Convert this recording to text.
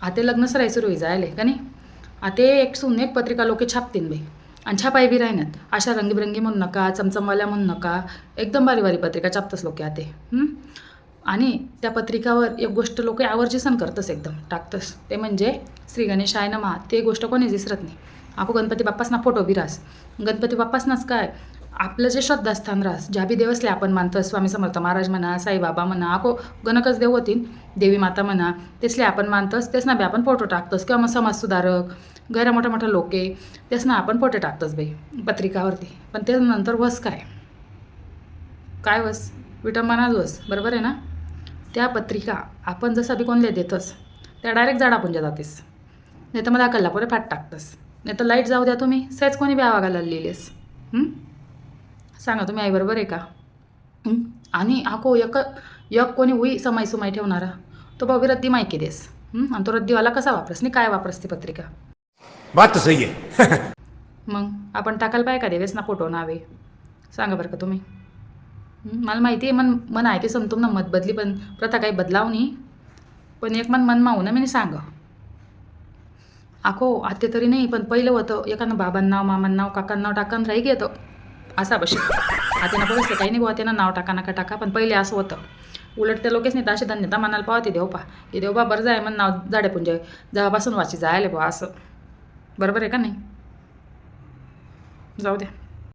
आते लग्न सराई सुरू जायले का नाही. आते एक सून एक पत्रिका लोके छापतीन बाई आणि छापाई बी राहण्यात. अशा रंगीबिरंगी म्हणू नका, चमचमवाल्या म्हणू नका, एकदम बारी बारी पत्रिका छापतच लोके आते. आणि त्या पत्रिकावर एक गोष्ट लोक आवर्जीसन करतस, एकदम टाकतस, ते म्हणजे श्री गणेशाय नमः. ते गोष्ट कोणीच विसरत नाही. आपण गणपती बाप्पासना फोटो बी रास. गणपती बाप्पासनाच काय आपलं जे श्रद्धास्थान रास, ज्या बी देवसले आपण मानतो, स्वामी समर्थ महाराज म्हणा, साईबाबा म्हणा, आको गणकच देव होतीन, देवी माता म्हणा, तेसले आपण मानतोस, तेच ना बी आपण फोटो टाकतोस. किंवा मग समाजसुधारक गैरा मोठा मोठा लोके तेच ना आपण फोटो टाकतोस बाई पत्रिकावरती. पण त्यानंतर वस काय काय वस विटंबनाच वस, बरोबर आहे ना. त्या पत्रिका आपण जसं बी कोणले देतोस त्या डायरेक्ट जाडा पुंजा जातेस, नाही तर मग दाखलला पुरे फाट टाकतस, नाही तर लाईट जाऊ द्या तुम्ही सहज कोणी बी आवागाला लिहिलेस. सांगा तुम्ही आई बरोबर आहे का. आणि आको एक कोणी उई समाई सुमाई ठेवणारा तो भाऊ रद्दी माहिती देस. आणि तो रद्दीवाला कसा वापरस नाही काय वापरस ती पत्रिका. बात तो सही है. मग आपण टाकायला पाहिजे का देवेस ना फोटो नावे. सांगा बरं का तुम्ही. मला माहिती आहे मन आहे ते समतून ना मत बदली, पण प्रथा काही बदलाव नाही. पण एक मन मावू ना मी सांग आखो आते तरी नाही, पण पहिलं होतं एखादं बाबांना नाव, मामांना नाव, काकांना नाव टाकान राही घेतो असा बशी. आता ना बघितलं काही नाही बुवा त्यानं नाव टाका नका टाका, पण पहिले असं होतं. उलट त्या लोकेच नाही तर असे धन्यता मानायला पावते देव पा की देव बा बरं जाय मग नाव जाडे पुंजे जेव्हापासून वाची जायला बुवा असं. बरोबर आहे का नाही. जाऊ द्या.